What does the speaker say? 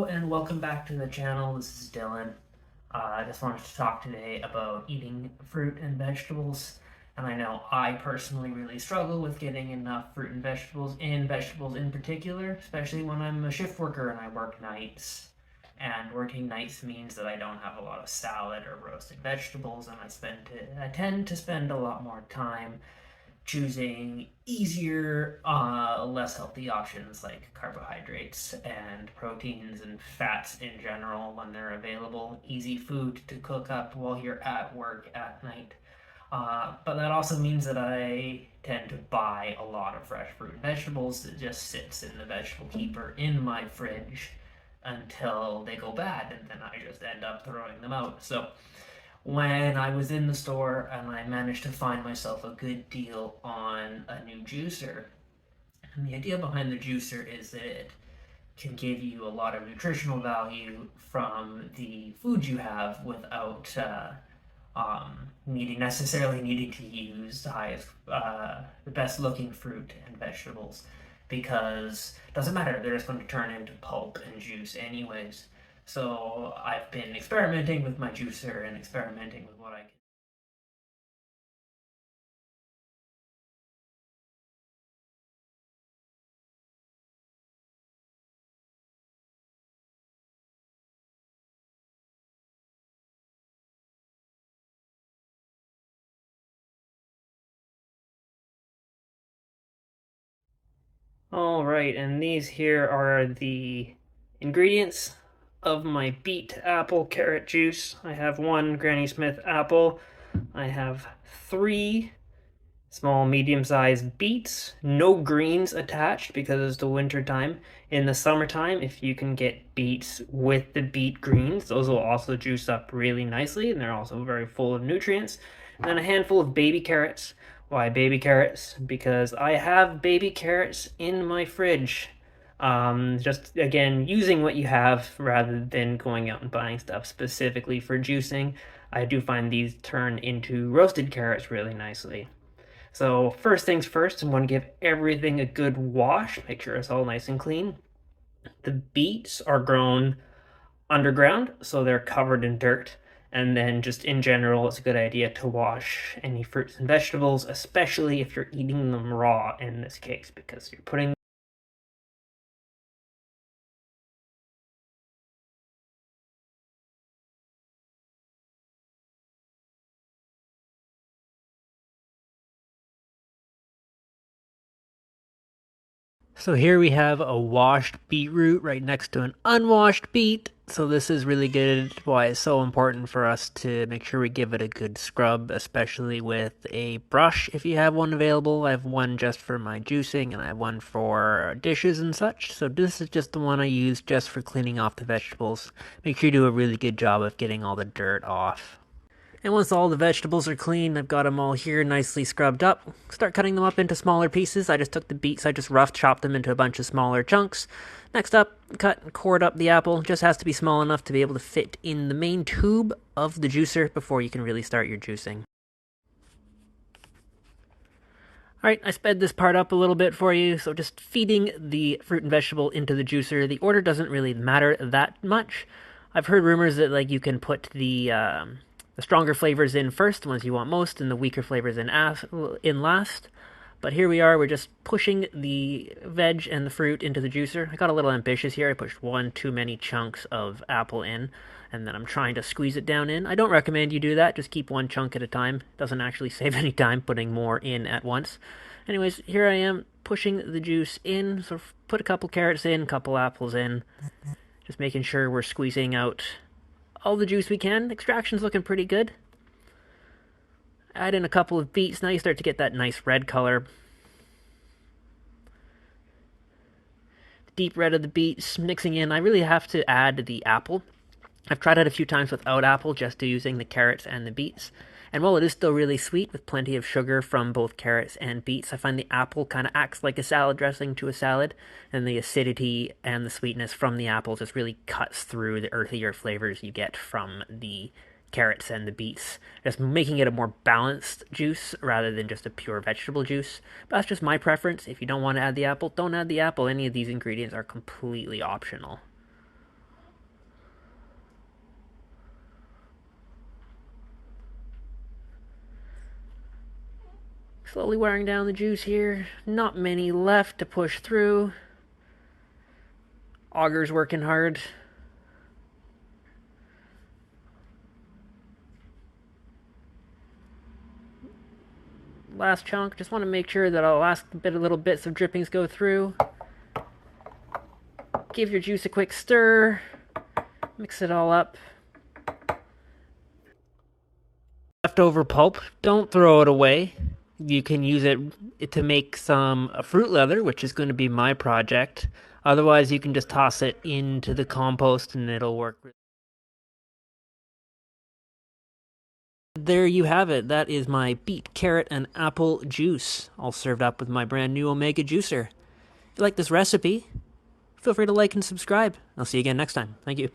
Hello and welcome back to the channel. This is Dylan. I just wanted to talk today about eating fruit and vegetables. And I know I personally really struggle with getting enough fruit and vegetables in particular, especially when I'm a shift worker and I work nights. And working nights means that I don't have a lot of salad or roasted vegetables, and I tend to spend a lot more time choosing easier, less healthy options like carbohydrates and proteins and fats in general when they're available. Easy food to cook up while you're at work at night. But that also means that I tend to buy a lot of fresh fruit and vegetables that just sits in the vegetable keeper in my fridge until they go bad, and then I just end up throwing them out. So when I was in the store and I managed to find myself a good deal on a new juicer. And the idea behind the juicer is that it can give you a lot of nutritional value from the food you have without needing to use the best looking fruit and vegetables, because it doesn't matter, they're just going to turn into pulp and juice anyways. So I've been experimenting with my juicer and experimenting with what I can. All right, and these here are the ingredients of my beet apple carrot juice. I have one Granny Smith apple. I have 3 small medium-sized beets, no greens attached because it's the winter time. In the summertime, if you can get beets with the beet greens, those will also juice up really nicely, and they're also very full of nutrients. And then a handful of baby carrots. Why baby carrots? Because I have baby carrots in my fridge. Just again, using what you have rather than going out and buying stuff specifically for juicing. I do find these turn into roasted carrots really nicely. So first things first, I'm going to give everything a good wash, make sure it's all nice and clean. The beets are grown underground, so they're covered in dirt. And then just in general, it's a good idea to wash any fruits and vegetables, especially if you're eating them raw in this case, because you're putting. So here we have a washed beetroot right next to an unwashed beet. So this is really good, why it's so important for us to make sure we give it a good scrub, especially with a brush if you have one available. I have one just for my juicing and I have one for dishes and such. So this is just the one I use just for cleaning off the vegetables. Make sure you do a really good job of getting all the dirt off. And once all the vegetables are clean, I've got them all here nicely scrubbed up. Start cutting them up into smaller pieces. I just took the beets, I just rough chopped them into a bunch of smaller chunks. Next up, cut and core up the apple. Just has to be small enough to be able to fit in the main tube of the juicer before you can really start your juicing. Alright, I sped this part up a little bit for you, so just feeding the fruit and vegetable into the juicer. The order doesn't really matter that much. I've heard rumors that you can put the stronger flavors in first, the ones you want most, and the weaker flavors in last. But here we are, we're just pushing the veg and the fruit into the juicer. I got a little ambitious here, I pushed one too many chunks of apple in, and then I'm trying to squeeze it down in. I don't recommend you do that, just keep one chunk at a time. It doesn't actually save any time putting more in at once. Anyways, here I am pushing the juice in, so put a couple carrots in, a couple apples in, just making sure we're squeezing out all the juice we can. Extraction's looking pretty good. Add in a couple of beets. Now you start to get that nice red color. Deep red of the beets mixing in. I really have to add the apple. I've tried it a few times without apple, just using the carrots and the beets. And while it is still really sweet with plenty of sugar from both carrots and beets, I find the apple kind of acts like a salad dressing to a salad, and the acidity and the sweetness from the apple just really cuts through the earthier flavors you get from the carrots and the beets, just making it a more balanced juice rather than just a pure vegetable juice. But that's just my preference. If you don't want to add the apple, don't add the apple. Any of these ingredients are completely optional. Slowly wearing down the juice here. Not many left to push through. Auger's working hard. Last chunk. Just want to make sure that little bits of drippings go through. Give your juice a quick stir. Mix it all up. Leftover pulp, don't throw it away. You can use it to make some fruit leather, which is going to be my project. Otherwise, you can just toss it into the compost and it'll work. There you have it. That is my beet, carrot, and apple juice, all served up with my brand new Omega juicer. If you like this recipe, feel free to like and subscribe. I'll see you again next time. Thank you.